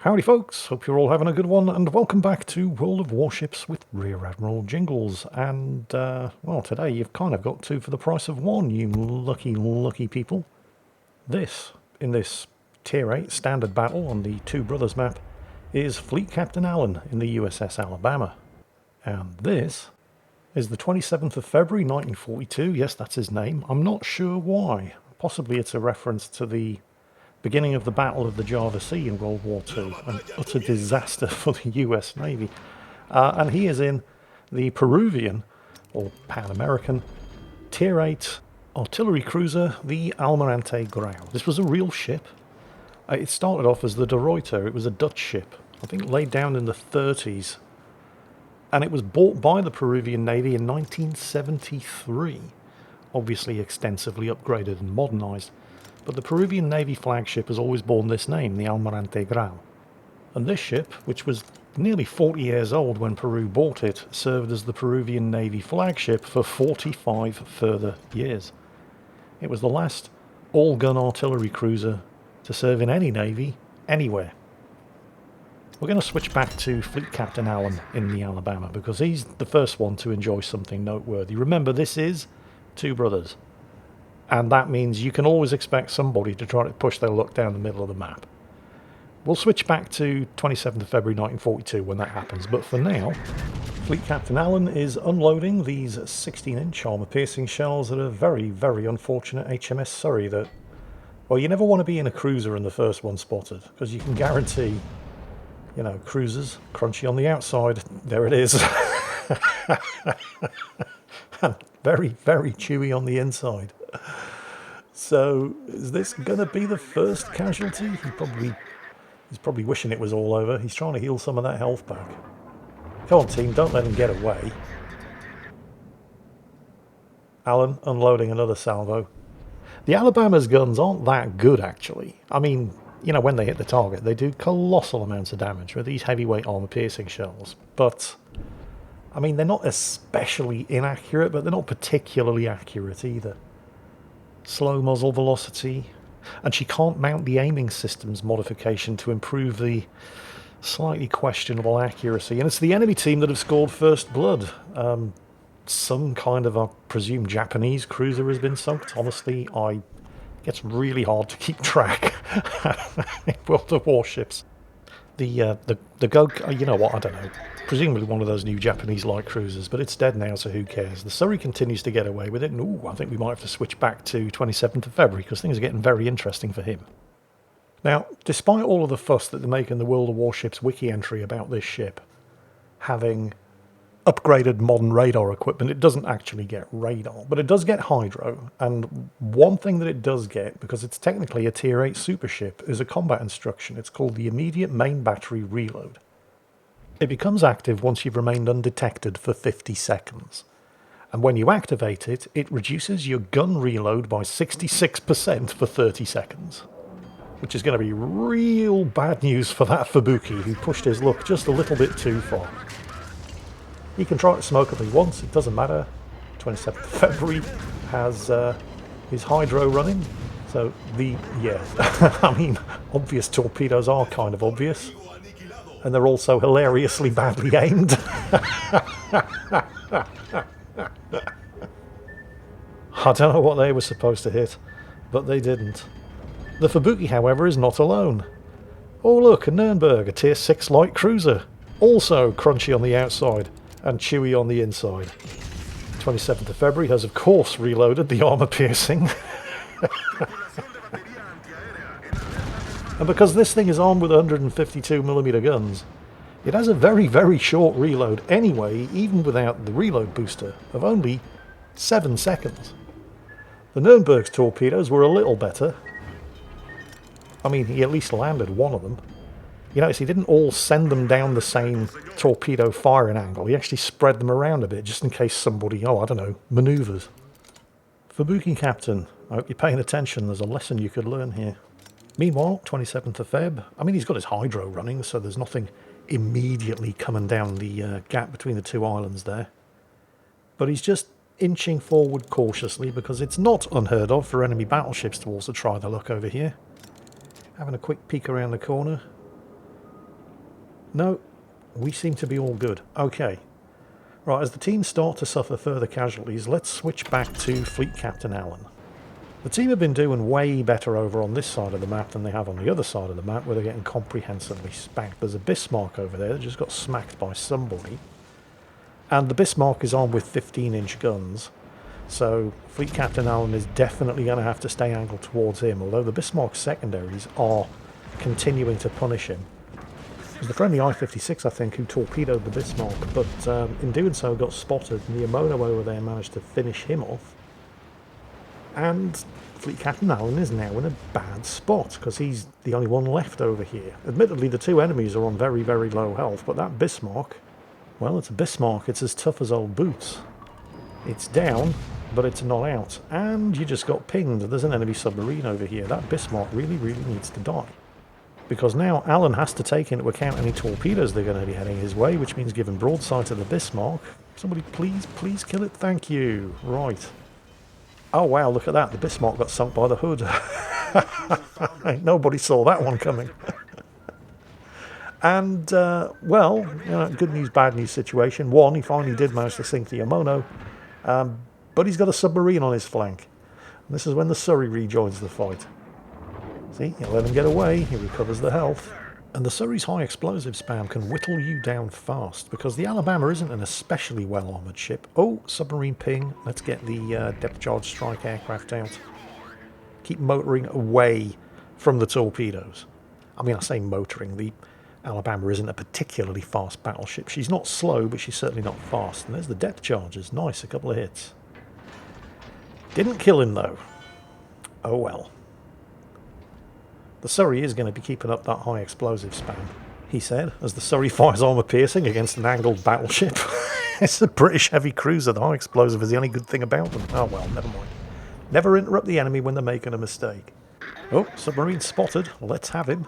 Howdy folks, hope you're all having a good one, and welcome back to World of Warships with Rear Admiral Jingles. And, well, today you've kind of got two for the price of one, you lucky people. In this Tier 8 standard battle on the Two Brothers map, is Fleet Captain Allen in the USS Alabama. And this is the 27th of February 1942, yes, that's his name. I'm not sure why. Possibly it's a reference to the beginning of the Battle of the Java Sea in World War II, an utter disaster for the US Navy. And he is in the Peruvian, or Pan-American, Tier 8 artillery cruiser, the Almirante Grau. This was a real ship. It started off as the De Ruyter. It was a Dutch ship, I think laid down in the 30s. And it was bought by the Peruvian Navy in 1973. Obviously extensively upgraded and modernised. But the Peruvian Navy flagship has always borne this name, the Almirante Grau. And this ship, which was nearly 40 years old when Peru bought it, served as the Peruvian Navy flagship for 45 further years. It was the last all-gun artillery cruiser to serve in any navy, anywhere. We're going to switch back to Fleet Captain Allen in the Alabama, because he's the first one to enjoy something noteworthy. Remember, this is Two Brothers. And that means you can always expect somebody to try to push their luck down the middle of the map. We'll switch back to 27th of February 1942 when that happens, but for now, Fleet Captain Allen is unloading these 16-inch armour-piercing shells at a very, very unfortunate HMS Surrey that, well, you never want to be in a cruiser and the first one spotted, because you can guarantee, you know, cruisers, crunchy on the outside, there it is, and very, very chewy on the inside. So, is this going to be the first casualty? He's probably wishing it was all over. He's trying to heal some of that health back. Come on, team, don't let him get away. Allen unloading another salvo. The Alabama's guns aren't that good, actually. I mean, you know, when they hit the target, they do colossal amounts of damage with these heavyweight armour-piercing shells. But, I mean, they're not especially inaccurate, but they're not particularly accurate either. Slow muzzle velocity, and she can't mount the aiming system's modification to improve the slightly questionable accuracy. And it's the enemy team that have scored first blood. Some kind of, I presume, Japanese cruiser has been sunk. Honestly, it gets really hard to keep track in World of Warships. The Go, you know what, I don't know. Presumably one of those new Japanese light cruisers, but it's dead now, so who cares? The Surrey continues to get away with it, and ooh, I think we might have to switch back to 27th of February, because things are getting very interesting for him. Now, despite all of the fuss that they make in the World of Warships wiki entry about this ship having upgraded modern radar equipment, it doesn't actually get radar, but it does get hydro, and one thing that it does get, because it's technically a Tier 8 super ship, is a combat instruction. It's called the Immediate Main Battery Reload. It becomes active once you've remained undetected for 50 seconds. And when you activate it, it reduces your gun reload by 66% for 30 seconds. Which is going to be real bad news for that Fubuki, who pushed his luck just a little bit too far. He can try to smoke if he wants, it doesn't matter. 27th of February has his hydro running. So I mean, obvious torpedoes are kind of obvious. And they're also hilariously badly aimed. I don't know what they were supposed to hit, but they didn't. The Fubuki, however, is not alone. Oh look, a Nürnberg, a Tier 6 light cruiser. Also crunchy on the outside and chewy on the inside. 27th of February has of course reloaded the armour-piercing. And because this thing is armed with 152mm guns, it has a very, very short reload anyway, even without the reload booster, of only 7 seconds. The Nürnberg's torpedoes were a little better. I mean, he at least landed one of them. You notice he didn't all send them down the same torpedo firing angle. He actually spread them around a bit, just in case somebody, I don't know, manoeuvres. Fubuki Captain, I hope you're paying attention. There's a lesson you could learn here. Meanwhile, 27th of Feb, I mean, he's got his hydro running, so there's nothing immediately coming down the gap between the two islands there. But he's just inching forward cautiously, because it's not unheard of for enemy battleships to also try their luck over here. Having a quick peek around the corner. No, we seem to be all good. Okay. Right, as the teams start to suffer further casualties, let's switch back to Fleet Captain Allen. The team have been doing way better over on this side of the map than they have on the other side of the map, where they're getting comprehensively spanked. There's a Bismarck over there that just got smacked by somebody. And the Bismarck is armed with 15-inch guns. So Fleet Captain Allen is definitely going to have to stay angled towards him, although the Bismarck's secondaries are continuing to punish him. It was the friendly I-56, I think, who torpedoed the Bismarck, but in doing so got spotted, and the Yamono over there managed to finish him off. And Fleet Captain Allen is now in a bad spot, because he's the only one left over here. Admittedly, the two enemies are on very, very low health, but that Bismarck, well, it's a Bismarck. It's as tough as old boots. It's down, but it's not out. And you just got pinged. There's an enemy submarine over here. That Bismarck really, really needs to die. Because now Allen has to take into account any torpedoes they're going to be heading his way, which means giving broadside to the Bismarck. Somebody please kill it. Thank you. Right. Oh, wow, look at that. The Bismarck got sunk by the hood. Nobody saw that one coming. And, well, you know, good news, bad news situation. One, he finally did manage to sink the Yamono, but he's got a submarine on his flank. And this is when the Surrey rejoins the fight. See, you let him get away, he recovers the health. And the Surrey's high explosive spam can whittle you down fast, because the Alabama isn't an especially well-armoured ship. Oh, submarine ping. Let's get the depth charge strike aircraft out. Keep motoring away from the torpedoes. I mean, I say motoring. The Alabama isn't a particularly fast battleship. She's not slow, but she's certainly not fast. And there's the depth charges. Nice, a couple of hits. Didn't kill him, though. Oh, well. The Surrey is going to be keeping up that high explosive spam, he said, as the Surrey fires armour piercing against an angled battleship. It's a British heavy cruiser. The high explosive is the only good thing about them. Oh well, never mind. Never interrupt the enemy when they're making a mistake. Oh, submarine spotted. Let's have him.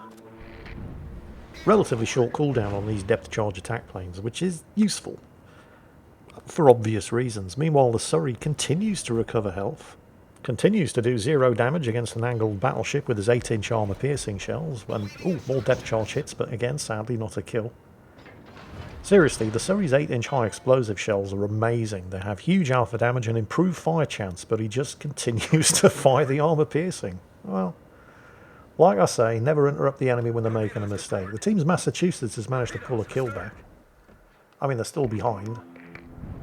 Relatively short cooldown on these depth charge attack planes, which is useful for obvious reasons. Meanwhile, the Surrey continues to recover health. Continues to do 0 damage against an angled battleship with his 8-inch armour-piercing shells. And, ooh, more depth charge hits, but again, sadly, not a kill. Seriously, the Surrey's 8-inch high-explosive shells are amazing. They have huge alpha damage and improved fire chance, but he just continues to fire the armour-piercing. Well, like I say, never interrupt the enemy when they're making a mistake. The team's Massachusetts has managed to pull a kill back. I mean, they're still behind,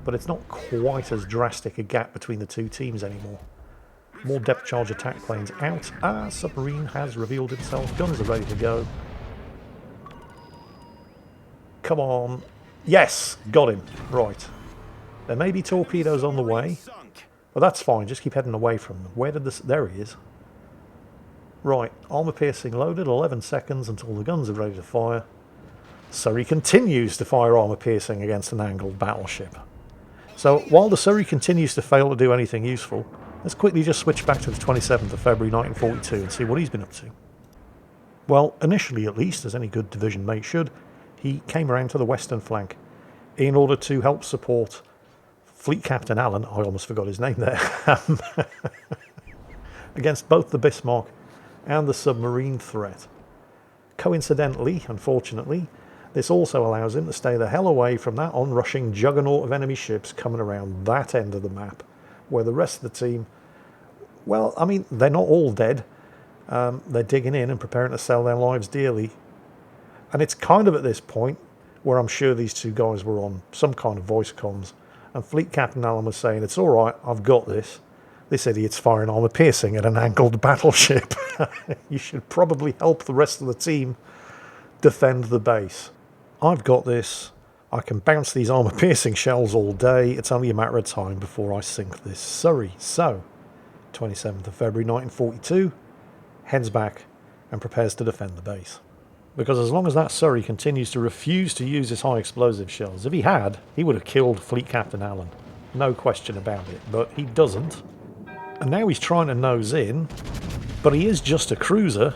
but it's not quite as drastic a gap between the two teams anymore. More depth charge attack planes out. Submarine has revealed himself. Guns are ready to go. Come on. Yes! Got him. Right. There may be torpedoes on the way. But that's fine. Just keep heading away from them. Where did this... There he is. Right. Armour piercing loaded. 11 seconds until the guns are ready to fire. Surrey continues to fire armour piercing against an angled battleship. So while the Surrey continues to fail to do anything useful, let's quickly just switch back to the 27th of February 1942 and see what he's been up to. Well, initially at least, as any good division mate should, he came around to the western flank in order to help support Fleet Captain Allen, I almost forgot his name there, against both the Bismarck and the submarine threat. Coincidentally, unfortunately, this also allows him to stay the hell away from that onrushing juggernaut of enemy ships coming around that end of the map, where the rest of the team, well, I mean, they're not all dead. They're digging in and preparing to sell their lives dearly. And it's kind of at this point where I'm sure these two guys were on some kind of voice comms, and Fleet Captain Allen was saying, "It's all right, I've got this. This idiot's firing armour piercing at an angled battleship. You should probably help the rest of the team defend the base. I've got this. I can bounce these armour piercing shells all day. It's only a matter of time before I sink this Surrey." So, 27th of February 1942, heads back and prepares to defend the base. Because as long as that Surrey continues to refuse to use his high explosive shells, if he had, he would have killed Fleet Captain Allen. No question about it. But he doesn't. And now he's trying to nose in, but he is just a cruiser.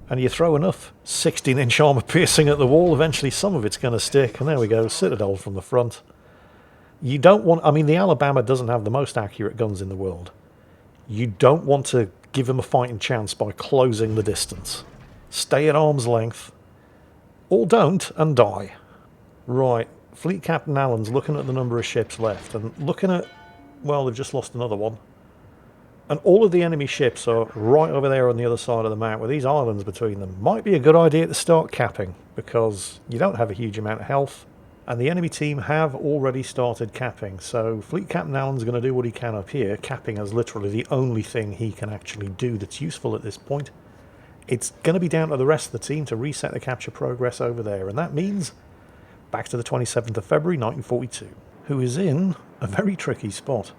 And you throw enough 16-inch armour piercing at the wall, eventually some of it's going to stick. And there we go, Citadel from the front. You don't want... I mean, the Alabama doesn't have the most accurate guns in the world. You don't want to give him a fighting chance by closing the distance. Stay at arm's length. Or don't and die. Right, Fleet Captain Allen's looking at the number of ships left and looking at, well, they've just lost another one. And all of the enemy ships are right over there on the other side of the map with these islands between them. Might be a good idea to start capping, because you don't have a huge amount of health, and the enemy team have already started capping. So Fleet Captain Allen's going to do what he can up here. Capping is literally the only thing he can actually do that's useful at this point. It's going to be down to the rest of the team to reset the capture progress over there, and that means back to the 27th of February 1942, who is in a very tricky spot.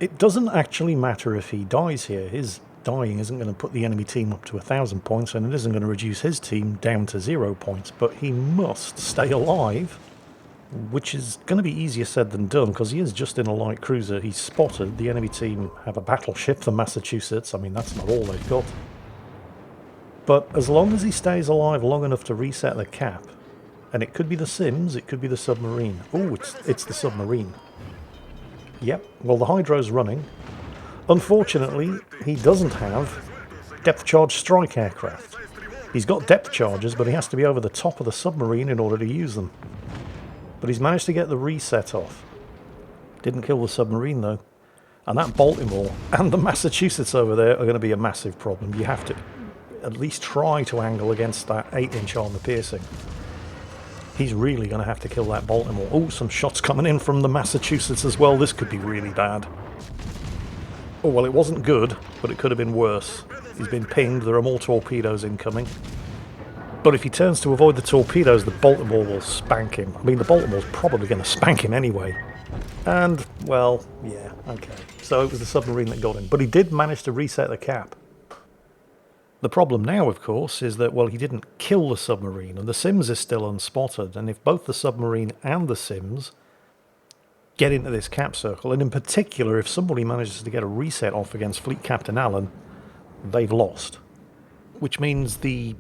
It doesn't actually matter if he dies here. His dying isn't going to put the enemy team up to 1,000 points, and it isn't going to reduce his team down to 0 points, but he must stay alive, which is going to be easier said than done, because he is just in a light cruiser. He's spotted. The enemy team have a battleship, the Massachusetts. I mean, that's not all they've got. But as long as he stays alive long enough to reset the cap, and it could be the Sims, it could be the Submarine. Oh, it's the Submarine. Yep, well, the Hydro's running. Unfortunately, he doesn't have depth charge strike aircraft. He's got depth charges, but he has to be over the top of the Submarine in order to use them. But he's managed to get the reset off. Didn't kill the Submarine, though. And that Baltimore and the Massachusetts over there are going to be a massive problem. You have to at least try to angle against that 8-inch armor piercing. He's really going to have to kill that Baltimore. Oh, some shots coming in from the Massachusetts as well. This could be really bad. Oh, well, it wasn't good, but it could have been worse. He's been pinged. There are more torpedoes incoming. But if he turns to avoid the torpedoes, the Baltimore will spank him. I mean, the Baltimore's probably going to spank him anyway. And, well, yeah, okay. So it was the Submarine that got him. But he did manage to reset the cap. The problem now, of course, is that, well, he didn't kill the Submarine, and the Sims is still unspotted, and if both the Submarine and the Sims get into this cap circle, and in particular, if somebody manages to get a reset off against Fleet Captain Allen, they've lost. Which means the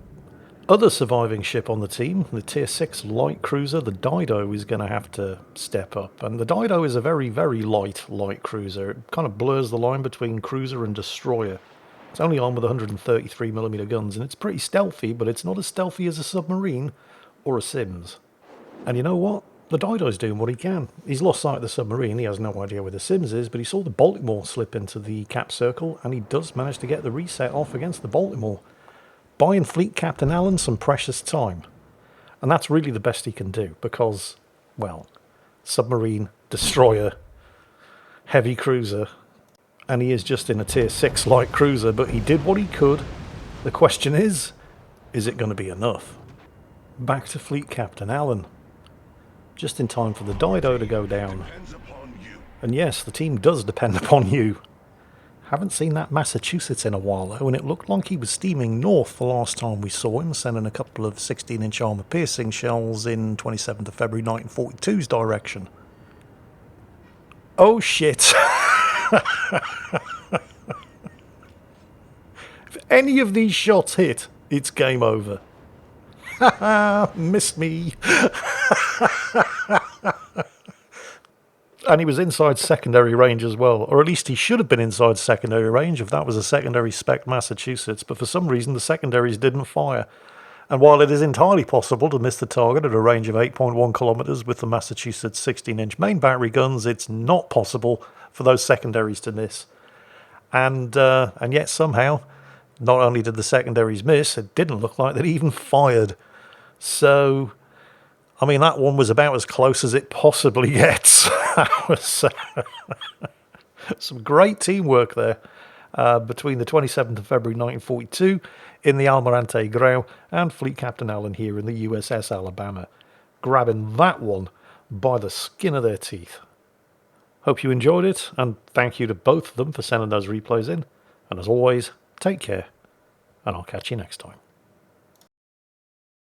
other surviving ship on the team, the Tier 6 light cruiser, the Dido, is going to have to step up. And the Dido is a very, very light cruiser. It kind of blurs the line between cruiser and destroyer. It's only armed with 133mm guns, and it's pretty stealthy, but it's not as stealthy as a Submarine or a Sims. And you know what? The Dido's doing what he can. He's lost sight of the Submarine, he has no idea where the Sims is, but he saw the Baltimore slip into the cap circle, and he does manage to get the reset off against the Baltimore, buying Fleet Captain Allen some precious time. And that's really the best he can do, because, well, Submarine, Destroyer, Heavy Cruiser, and he is just in a Tier 6 light cruiser, but he did what he could. The question is it going to be enough? Back to Fleet Captain Allen. Just in time for the Dido to go down. And yes, the team does depend upon you. Haven't seen that Massachusetts in a while, though, and it looked like he was steaming north the last time we saw him, sending a couple of 16-inch armor-piercing shells in 27th of February 1942's direction. Oh, shit! If any of these shots hit, it's game over. Haha, missed me. And he was inside secondary range as well, or at least he should have been inside secondary range if that was a secondary spec Massachusetts, but for some reason the secondaries didn't fire. And while it is entirely possible to miss the target at a range of 8.1 kilometers with the Massachusetts 16-inch main battery guns, it's not possible for those secondaries to miss. And yet somehow, not only did the secondaries miss, it didn't look like they'd even fired. So, I mean, that one was about as close as it possibly gets. That was some great teamwork there between the 27th of February 1942 in the Almirante Grau and Fleet Captain Allen here in the USS Alabama, grabbing that one by the skin of their teeth. Hope you enjoyed it, and thank you to both of them for sending those replays in. And as always, take care, and I'll catch you next time.